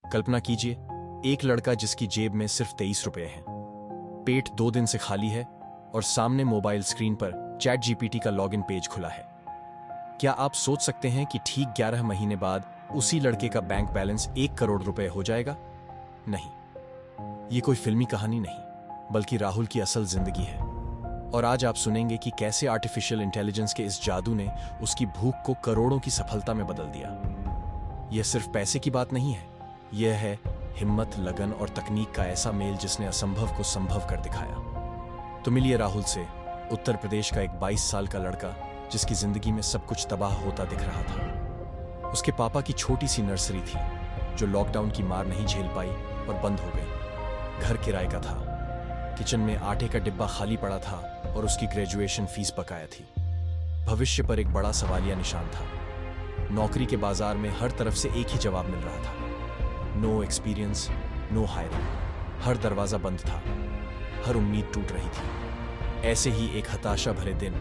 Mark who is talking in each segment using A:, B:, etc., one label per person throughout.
A: कल्पना कीजिए, एक लड़का जिसकी जेब में सिर्फ 23 रुपए हैं, पेट 2 दिन से खाली है और सामने मोबाइल स्क्रीन पर चैट जीपीटी का लॉगिन पेज खुला है। क्या आप सोच सकते हैं कि ठीक 11 महीने बाद उसी लड़के का बैंक बैलेंस 1 करोड़ रुपए हो जाएगा? नहीं, ये कोई फिल्मी कहानी नहीं, बल्कि राहुल की असल जिंदगी है। और आज आप सुनेंगे कि कैसे आर्टिफिशियल इंटेलिजेंस के इस जादू ने उसकी भूख को करोड़ों की सफलता में बदल दिया। यह सिर्फ पैसे की बात नहीं है, यह है हिम्मत, लगन और तकनीक का ऐसा मेल जिसने असंभव को संभव कर दिखाया। तो मिलिए राहुल से, उत्तर प्रदेश का एक 22 साल का लड़का जिसकी जिंदगी में सब कुछ तबाह होता दिख रहा था। उसके पापा की छोटी सी नर्सरी थी जो लॉकडाउन की मार नहीं झेल पाई और बंद हो गई। घर किराए का था, किचन में आटे का डिब्बा खाली पड़ा था और उसकी ग्रेजुएशन फीस बकाया थी। भविष्य पर एक बड़ा सवालिया निशान था। नौकरी के बाजार में हर तरफ से एक ही जवाब मिल रहा था, नो एक्सपीरियंस, नो हायरिंग। हर दरवाजा बंद था, हर उम्मीद टूट रही थी। ऐसे ही एक हताशा भरे दिन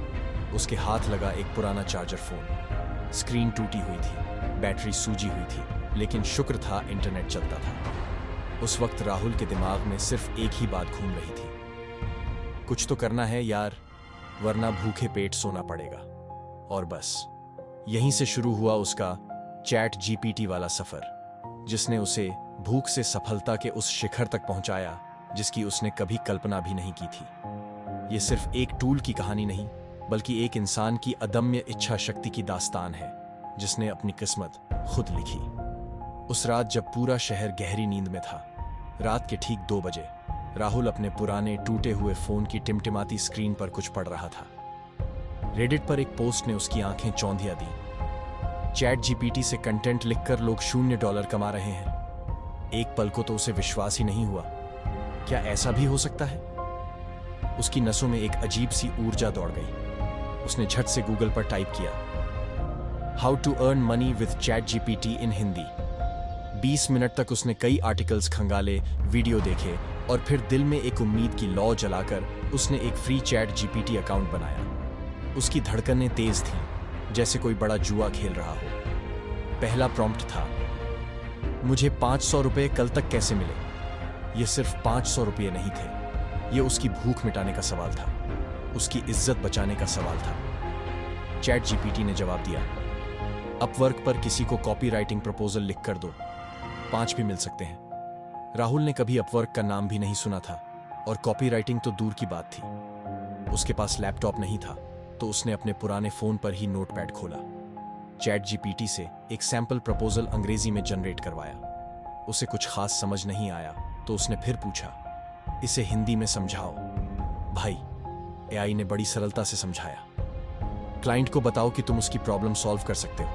A: उसके हाथ लगा एक पुराना चार्जर फोन। स्क्रीन टूटी हुई थी, बैटरी सूजी हुई थी, लेकिन शुक्र था इंटरनेट चलता था। उस वक्त राहुल के दिमाग में सिर्फ एक ही बात घूम रही थी, कुछ तो करना है यार, वरना भूखे पेट सोना पड़ेगा। और बस यहीं से शुरू हुआ उसका चैट जीपीटी वाला सफर, जिसने उसे भूख से सफलता के उस शिखर तक पहुंचाया जिसकी उसने कभी कल्पना भी नहीं की थी। यह सिर्फ एक टूल की कहानी नहीं, बल्कि एक इंसान की अदम्य इच्छा शक्ति की दास्तान है जिसने अपनी किस्मत खुद लिखी। उस रात जब पूरा शहर गहरी नींद में था, रात के ठीक 2 बजे, राहुल अपने पुराने टूटे हुए फोन की टिमटिमाती स्क्रीन पर कुछ पढ़ रहा था। रेडिट पर एक पोस्ट ने उसकी आंखें चौंधिया दी। चैट जीपीटी से कंटेंट लिखकर लोग $0 कमा रहे हैं। एक पल को तो उसे विश्वास ही नहीं हुआ, क्या ऐसा भी हो सकता है? उसकी नसों में एक अजीब सी ऊर्जा दौड़ गई। उसने झट से गूगल पर टाइप किया, how to earn money with ChatGPT in Hindi. 20 minute तक उसने कई आर्टिकल्स खंगाले, वीडियो देखे और फिर दिल में एक उम्मीद की लौ जलाकर उसने एक फ्री चैट जीपीटी अकाउंट बनाया। उसकी धड़कनें तेज थीं, जैसे कोई बड़ा जुआ खेल रहा हो। पहला प्रॉम्प्ट था, मुझे 500 रुपए कल तक कैसे मिले। ये सिर्फ 500 रुपये नहीं थे, ये उसकी भूख मिटाने का सवाल था, उसकी इज्जत बचाने का सवाल था। चैट जीपीटी ने जवाब दिया, अपवर्क पर किसी को कॉपी राइटिंग प्रपोजल लिख कर दो, 5 भी मिल सकते हैं। राहुल ने कभी अपवर्क का नाम भी नहीं सुना था और कॉपी राइटिंग तो दूर की बात थी। उसके पास लैपटॉप नहीं था, तो उसने अपने पुराने फोन पर ही नोटपैड खोला, चैट जीपीटी से एक सैंपल प्रपोजल अंग्रेजी में जनरेट करवाया। उसे कुछ खास समझ नहीं आया तो उसने फिर पूछा, इसे हिंदी में समझाओ। भाई, एआई ने बड़ी सरलता से समझाया, क्लाइंट को बताओ कि तुम उसकी प्रॉब्लम सॉल्व कर सकते हो,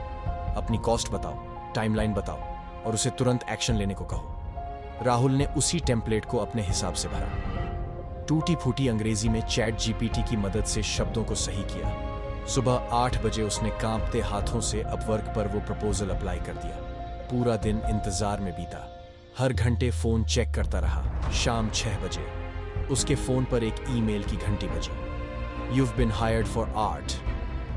A: अपनी कॉस्ट बताओ, टाइमलाइन बताओ और उसे तुरंत एक्शन लेने को कहो। राहुल ने उसी टेम्पलेट को अपने हिसाब से भरा। टूटी फूटी अंग्रेजी में चैट जीपीटी की मदद से शब्दों को सही किया। सुबह 8 बजे उसने कांपते हाथों से अपवर्क पर वो प्रपोजल अप्लाई कर दिया। पूरा दिन इंतजार में बीता, हर घंटे फोन चेक करता रहा। शाम 6 बजे उसके फोन पर एक ईमेल की घंटी बजी, You've been hired for art।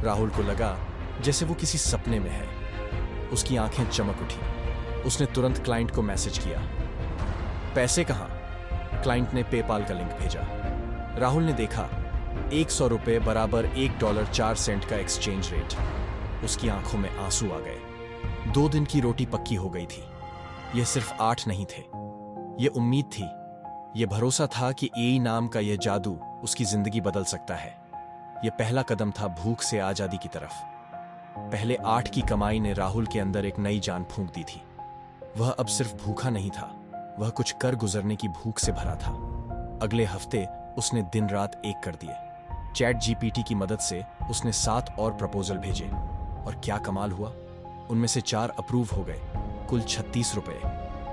A: Rahul को लगा जैसे वो किसी सपने में है। उसकी आंखें चमक उठी। उसने तुरंत क्लाइंट को मैसेज किया, पैसे कहाँ? क्लाइंट ने पेपाल का लिंक भेजा। राहुल ने देखा, 100 रुपये बराबर $1.04 का एक्सचेंज रेट। उसकी आंखों में आंसू आ गए। 2 दिन की रोटी पक्की हो गई थी। यह सिर्फ 8 नहीं थे, यह उम्मीद थी, यह भरोसा था कि एआई नाम का यह जादू उसकी जिंदगी बदल सकता है। यह पहला कदम था भूख से आजादी की तरफ। पहले 8 की कमाई ने राहुल के अंदर एक नई जान फूंक दी थी। वह अब सिर्फ भूखा नहीं था, वह कुछ कर गुजरने की भूख से भरा था। अगले हफ्ते उसने दिन रात एक कर दिए। चैट जीपीटी की मदद से उसने 7 और प्रपोजल भेजे और क्या कमाल हुआ, उनमें से 4 अप्रूव हो गए। कुल 36 रुपए।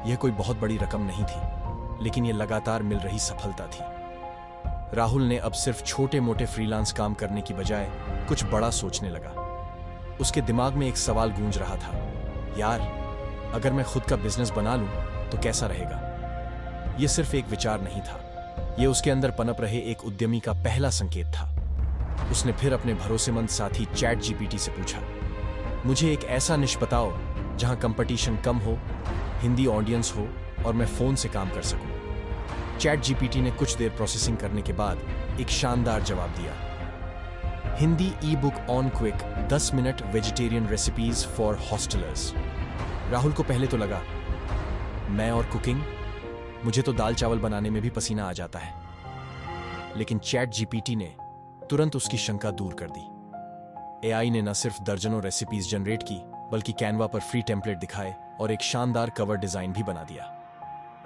A: यह कोई बहुत बड़ी रकम नहीं थी, लेकिन यह लगातार मिल रही सफलता थी। राहुल ने अब सिर्फ छोटे मोटे फ्रीलांस काम करने की बजाय कुछ बड़ा सोचने लगा। उसके दिमाग में एक सवाल गूंज रहा था, यार, अगर मैं खुद का बिजनेस बना लूं तो कैसा रहेगा? यह सिर्फ एक विचार नहीं था, यह उसके अंदर पनप रहे एक उद्यमी का पहला संकेत था। उसने फिर अपने भरोसेमंद साथी चैट जीपीटी से पूछा, मुझे एक ऐसा निश बताओ जहां कंपटीशन कम हो, हिंदी ऑडियंस हो और मैं फ़ोन से काम कर सकूं। चैट जीपीटी ने कुछ देर प्रोसेसिंग करने के बाद एक शानदार जवाब दिया। हिंदी ई book on quick 10 minute vegetarian recipes for hostellers. Rahul को पहले तो लगा, मैं और कुकिंग, मुझे तो दाल चावल बनाने में भी पसीना आ जाता है। लेकिन चैट जीपीटी ने तुरंत उसकी शंका दूर कर दी। एआई ने न सिर्फ दर्जनों रेसिपीज जनरेट की, बल्कि कैनवा पर फ्री टेम्पलेट दिखाए और एक शानदार कवर डिजाइन भी बना दिया।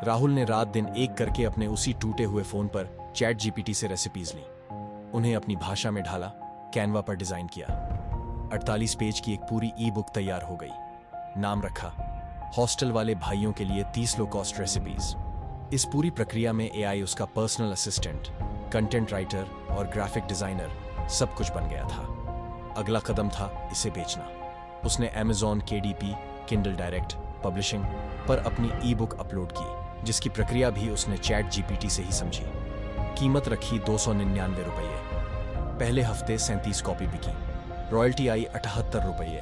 A: राहुल ने रात दिन एक करके अपने उसी टूटे हुए फोन पर चैट जीपीटी से रेसिपीज ली, उन्हें अपनी भाषा में ढाला, कैनवा पर डिजाइन किया। 48 पेज की एक पूरी ई बुक तैयार हो गई। नाम रखा, हॉस्टल वाले भाइयों के लिए 30 लो कॉस्ट रेसिपीज। इस पूरी प्रक्रिया में एआई उसका पर्सनल असिस्टेंट, कंटेंट राइटर और ग्राफिक डिजाइनर सब कुछ बन गया था। अगला कदम था इसे बेचना। उसने Amazon KDP, Kindle Direct, publishing पर अपनी ई बुक अपलोड की, जिसकी प्रक्रिया भी उसने चैट जीपीटी से ही समझी। कीमत रखी 299 रुपये। पहले हफ्ते 37 कॉपी बिकी, रॉयल्टी आई 78 रुपये।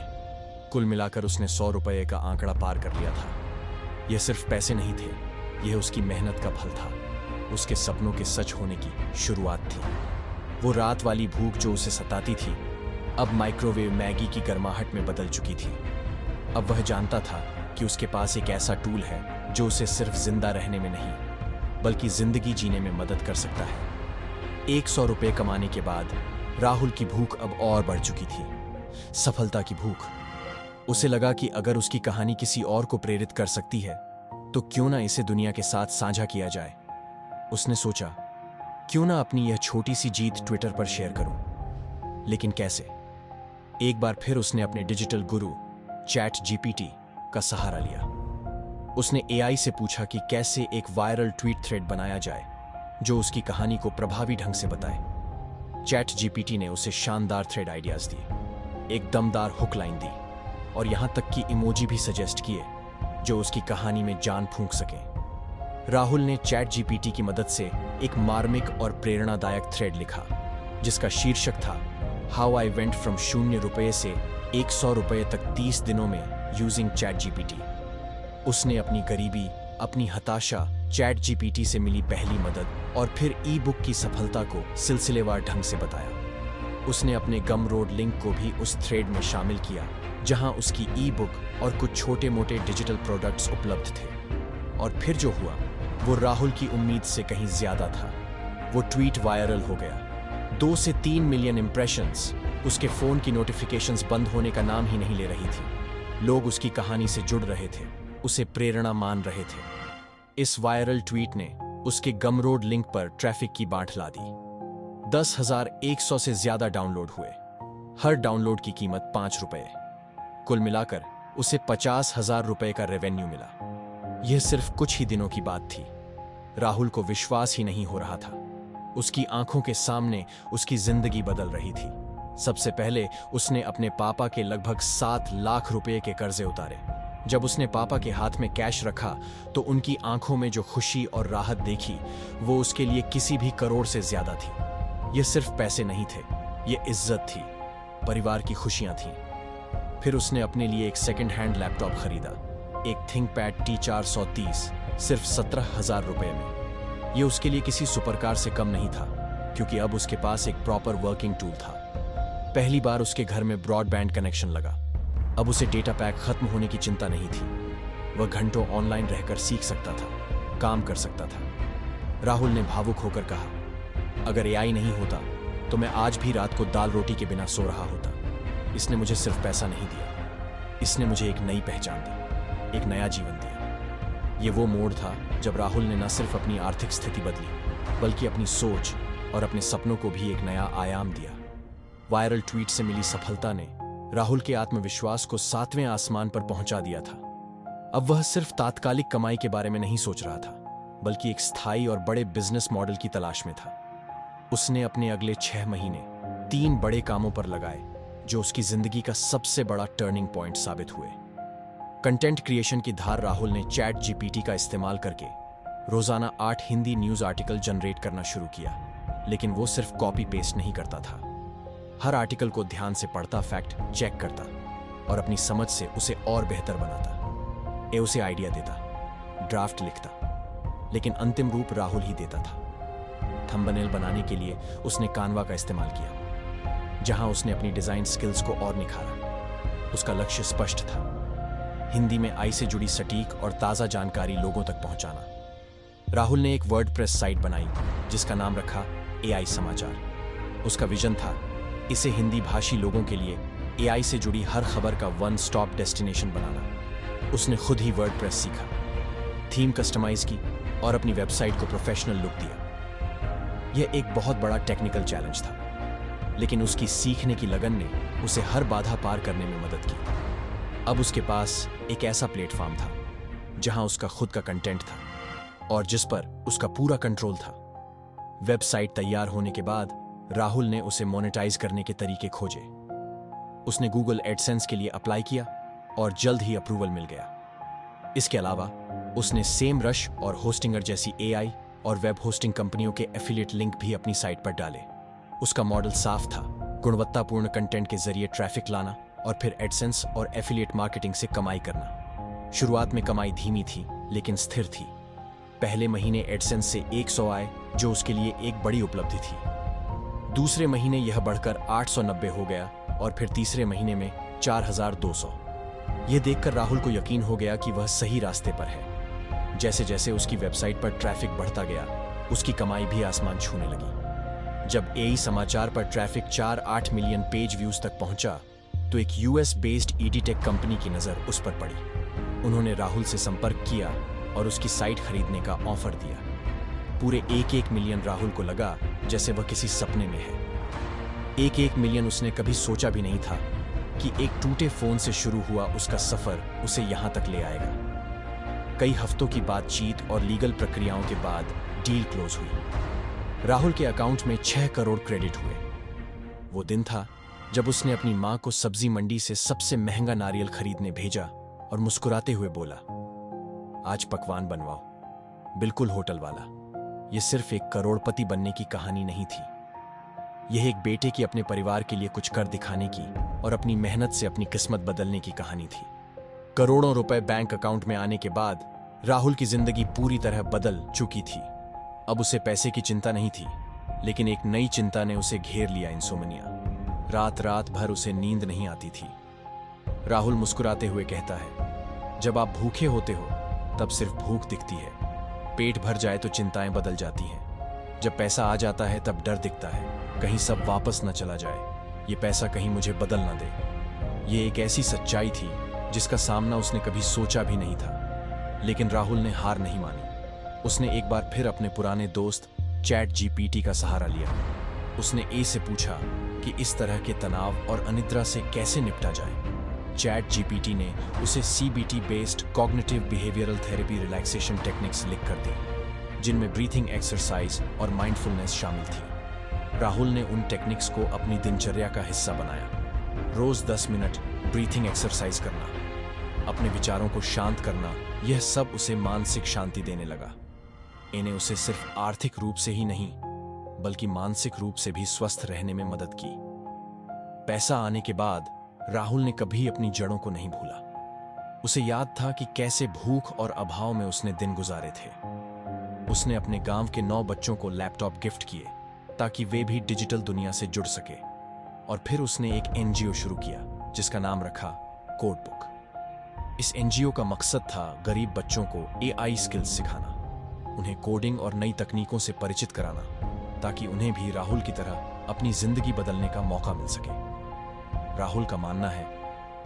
A: कुल मिलाकर उसने 100 रुपये का आंकड़ा पार कर लिया था। यह सिर्फ पैसे नहीं थे, यह उसकी मेहनत का फल था, उसके सपनों के सच होने की शुरुआत थी। वो रात वाली भूख जो उसे सताती थी, अब माइक्रोवेव मैगी की गर्माहट में बदल चुकी थी। अब वह जानता था कि उसके पास एक ऐसा टूल है जो उसे सिर्फ जिंदा रहने में नहीं, बल्कि जिंदगी जीने में मदद कर सकता है। 100 रुपये कमाने के बाद राहुल की भूख अब और बढ़ चुकी थी, सफलता की भूख। उसे लगा कि अगर उसकी कहानी किसी और को प्रेरित कर सकती है, तो क्यों ना इसे दुनिया के साथ साझा किया जाए। उसने सोचा, क्यों ना अपनी यह छोटी सी जीत ट्विटर पर शेयर करूं। लेकिन कैसे? एक बार फिर उसने अपने डिजिटल गुरु चैट जीपीटी का सहारा लिया। उसने एआई से पूछा कि कैसे एक वायरल ट्वीट थ्रेड बनाया जाए जो उसकी कहानी को प्रभावी ढंग से बताए। चैट जीपीटी ने उसे शानदार थ्रेड आइडियाज दिए, एक दमदार हुक लाइन दी और यहां तक कि इमोजी भी सजेस्ट किए जो उसकी कहानी में जान फूंक सके। राहुल ने चैट जीपीटी की मदद से एक मार्मिक और प्रेरणादायक थ्रेड लिखा, जिसका शीर्षक था हाउ आई वेंट फ्रॉम 0 रुपये से 100 रुपये तक 30 दिनों में यूजिंग चैट जीपीटी। उसने अपनी गरीबी, अपनी हताशा, चैट जीपीटी से मिली पहली मदद और फिर ई बुक की सफलता को सिलसिलेवार ढंग से बताया। उसने अपने गमरोड लिंक को भी उस थ्रेड में शामिल किया, जहां उसकी ई बुक और कुछ छोटे मोटे डिजिटल प्रोडक्ट्स उपलब्ध थे। और फिर जो हुआ वो राहुल की उम्मीद से कहीं ज्यादा था। वो ट्वीट वायरल हो गया, 2 से 3 मिलियन इंप्रेशंस। उसके फोन की नोटिफिकेशंस बंद होने का नाम ही नहीं ले रही थी। लोग उसकी कहानी से जुड़ रहे थे, उसे प्रेरणा मान रहे थे। इस वायरल ट्वीट ने उसके गमरोड लिंक पर ट्रैफिक की बांट ला दी। 10,100 से ज्यादा डाउनलोड हुए, हर डाउनलोड की कीमत 5 रुपये। कुल मिलाकर उसे 50,000 रुपये का रेवेन्यू मिला। यह सिर्फ कुछ ही दिनों की बात थी। राहुल को विश्वास ही नहीं हो रहा था। उसकी आंखों के सामने उसकी जिंदगी बदल रही थी। सबसे पहले उसने अपने पापा के लगभग 7 लाख रुपए के कर्जे उतारे। जब उसने पापा के हाथ में कैश रखा तो उनकी आंखों में जो खुशी और राहत देखी, वो उसके लिए किसी भी करोड़ से ज्यादा थी। ये सिर्फ पैसे नहीं थे, ये इज्जत थी, परिवार की खुशियां थीं। फिर उसने अपने लिए एक सेकंड हैंड लैपटॉप खरीदा, एक थिंकपैड T430, सिर्फ 17,000 रुपए में। ये उसके लिए किसी सुपरकार से कम नहीं था, क्योंकि अब उसके पास एक प्रॉपर वर्किंग टूल था। पहली बार उसके घर में ब्रॉडबैंड कनेक्शन लगा। अब उसे डेटा पैक खत्म होने की चिंता नहीं थी। वह घंटों ऑनलाइन रहकर सीख सकता था, काम कर सकता था। राहुल ने भावुक होकर कहा, अगर एआई नहीं होता तो मैं आज भी रात को दाल रोटी के बिना सो रहा होता। इसने मुझे सिर्फ पैसा नहीं दिया, इसने मुझे एक नई पहचान दी, एक नया जीवन दिया। ये वो मोड़ था जब राहुल ने न सिर्फ अपनी आर्थिक स्थिति बदली, बल्कि अपनी सोच और अपने सपनों को भी एक नया आयाम दिया। वायरल ट्वीट से मिली सफलता ने राहुल के आत्मविश्वास को 7वें आसमान पर पहुंचा दिया था। अब वह सिर्फ तात्कालिक कमाई के बारे में नहीं सोच रहा था, बल्कि एक स्थायी और बड़े बिजनेस मॉडल की तलाश में था। उसने अपने अगले 6 महीने 3 बड़े कामों पर लगाए, जो उसकी जिंदगी का सबसे बड़ा टर्निंग पॉइंट साबित हुए। कंटेंट क्रिएशन की धार राहुल ने चैट जीपीटी का इस्तेमाल करके रोजाना 8 हिंदी न्यूज आर्टिकल जनरेट करना शुरू किया। लेकिन वो सिर्फ कॉपी पेस्ट नहीं करता था। हर आर्टिकल को ध्यान से पढ़ता, फैक्ट चेक करता और अपनी समझ से उसे और बेहतर बनाता। उसे आइडिया देता, ड्राफ्ट लिखता, लेकिन अंतिम रूप राहुल ही देता था। थंबनेल बनाने के लिए उसने कानवा का इस्तेमाल किया, जहां उसने अपनी डिजाइन स्किल्स को और निखारा। उसका लक्ष्य स्पष्ट था, हिंदी में आई से जुड़ी सटीक और ताज़ा जानकारी लोगों तक पहुंचाना। राहुल ने एक वर्डप्रेस साइट बनाई जिसका नाम रखा एआई समाचार। उसका विजन था इसे हिंदी भाषी लोगों के लिए एआई से जुड़ी हर खबर का वन स्टॉप डेस्टिनेशन बनाना। उसने खुद ही वर्डप्रेस सीखा, थीम कस्टमाइज की और अपनी वेबसाइट को प्रोफेशनल लुक दिया। यह एक बहुत बड़ा टेक्निकल चैलेंज था, लेकिन उसकी सीखने की लगन ने उसे हर बाधा पार करने में मदद की। अब उसके पास एक ऐसा प्लेटफॉर्म था जहां उसका खुद का कंटेंट था और जिस पर उसका पूरा कंट्रोल था। वेबसाइट तैयार होने के बाद राहुल ने उसे मोनेटाइज करने के तरीके खोजे। उसने गूगल एडसेंस के लिए अप्लाई किया और जल्द ही अप्रूवल मिल गया। इसके अलावा उसने सेम रश और होस्टिंगर जैसी एआई और वेब होस्टिंग कंपनियों के एफिलिएट लिंक भी अपनी साइट पर डाले। उसका मॉडल साफ था, गुणवत्तापूर्ण कंटेंट के जरिए ट्रैफिक लाना और फिर एडसेंस और एफिलिएट मार्केटिंग से कमाई करना। शुरुआत में कमाई धीमी थी लेकिन स्थिर थी। पहले महीने एडसेंस से 100 आए, जो उसके लिए एक बड़ी उपलब्धि थी। दूसरे महीने यह बढ़कर 890 हो गया और फिर तीसरे महीने में 4200। यह देखकर राहुल को यकीन हो गया कि वह सही रास्ते पर है। जैसे जैसे उसकी वेबसाइट पर ट्रैफिक बढ़ता गया, उसकी कमाई भी आसमान छूने लगी। जब एआई समाचार पर ट्रैफिक 4-8 मिलियन पेज व्यूज तक पहुंचा, तो एक यूएस बेस्ड ईडीटेक कंपनी की नजर उस पर पड़ी। उन्होंने राहुल से संपर्क किया और उसकी साइट खरीदने का ऑफर दिया। पूरे 1-1 मिलियन राहुल को लगा जैसे वह किसी सपने में है। 1-1 मिलियन उसने कभी सोचा भी नहीं था कि एक टूटे फोन से शुरू हुआ उसका सफर उसे यहां तक ले आएगा। कई हफ्तों की बातचीत और लीगल प्रक्रियाओं के बाद डील क्लोज हुई। राहुल के अकाउंट में 6 करोड़ क्रेडिट हुए। वो दिन था जब उसने अपनी मां को सब्जी मंडी से सबसे महंगा नारियल खरीदने भेजा और मुस्कुराते हुए बोला, आज पकवान बनवाओ, बिल्कुल होटल वाला। यह सिर्फ एक करोड़पति बनने की कहानी नहीं थी, यह एक बेटे की अपने परिवार के लिए कुछ कर दिखाने की और अपनी मेहनत से अपनी किस्मत बदलने की कहानी थी। करोड़ों रुपए बैंक अकाउंट में आने के बाद राहुल की जिंदगी पूरी तरह बदल चुकी थी। अब उसे पैसे की चिंता नहीं थी, लेकिन एक नई चिंता ने उसे घेर लिया, इंसोमनिया। रात रात भर उसे नींद नहीं आती थी। राहुल मुस्कुराते हुए कहता है, जब आप भूखे होते हो तब सिर्फ भूख दिखती है, पेट भर जाए तो चिंताएं बदल जाती हैं। जब पैसा आ जाता है तब डर दिखता है, कहीं सब वापस न चला जाए, ये पैसा कहीं मुझे बदल ना दे। ये एक ऐसी सच्चाई थी जिसका सामना उसने कभी सोचा भी नहीं था। लेकिन राहुल ने हार नहीं मानी। उसने एक बार फिर अपने पुराने दोस्त चैट जीपीटी का सहारा लिया। उसने ए से पूछा कि इस तरह के तनाव और अनिद्रा से कैसे निपटा जाए। चैट जीपीटी ने उसे CBT based cognitive behavioural therapy relaxation techniques लिख कर दी, जिनमें ब्रीथिंग एक्सरसाइज और माइंडफुलनेस शामिल थी। राहुल ने उन टेक्निक्स को अपनी दिनचर्या का हिस्सा बनाया। रोज 10 मिनट ब्रीथिंग एक्सरसाइज करना, अपने विचारों को शांत करना, यह सब उसे मानसिक शांति देने लगा। इन्हें उसे सिर्फ आर्थिक रूप से ही नहीं, बल्कि मानसिक रूप से भी स्वस्थ रहने में मदद की। पैसा आने के बाद राहुल ने कभी अपनी जड़ों को नहीं भूला। उसे याद था कि कैसे भूख और अभाव में उसने दिन गुजारे थे। उसने अपने गांव के 9 बच्चों को लैपटॉप गिफ्ट किए ताकि वे भी डिजिटल दुनिया से जुड़ सके। और फिर उसने एक एनजीओ शुरू किया जिसका नाम रखा कोड बुक। इस एनजीओ का मकसद था गरीब बच्चों को एआई स्किल्स सिखाना, उन्हें कोडिंग और नई तकनीकों से परिचित कराना, ताकि उन्हें भी राहुल की तरह अपनी जिंदगी बदलने का मौका मिल सके। राहुल का मानना है,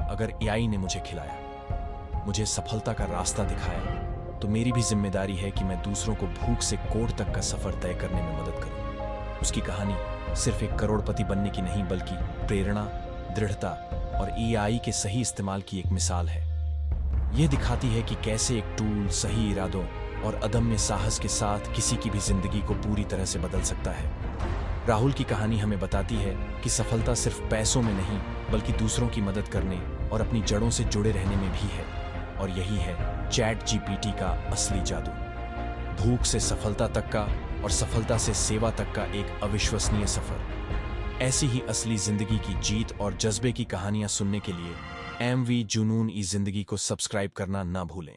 A: अगर एआई ने मुझे खिलाया, मुझे सफलता का रास्ता दिखाया, तो मेरी भी जिम्मेदारी है कि मैं दूसरों को भूख से कोड तक का सफर तय करने में मदद करूं। उसकी कहानी सिर्फ एक करोड़पति बनने की नहीं, बल्कि प्रेरणा, दृढ़ता और एआई के सही इस्तेमाल की एक मिसाल है। यह दिखाती है कि कैसे एक टूल सही इरादों और अदम्य साहस के साथ किसी की भी जिंदगी को पूरी तरह से बदल सकता है। राहुल की कहानी हमें बताती है कि सफलता सिर्फ पैसों में नहीं, बल्कि दूसरों की मदद करने और अपनी जड़ों से जुड़े रहने में भी है। और यही है चैट जीपीटी का असली जादू। भूख से सफलता तक का और सफलता से सेवा तक का एक अविश्वसनीय सफर। ऐसी ही असली जिंदगी की जीत और जज्बे की कहानियां सुनने के लिए MV जुनून ई जिंदगी को सब्सक्राइब करना ना भूलें।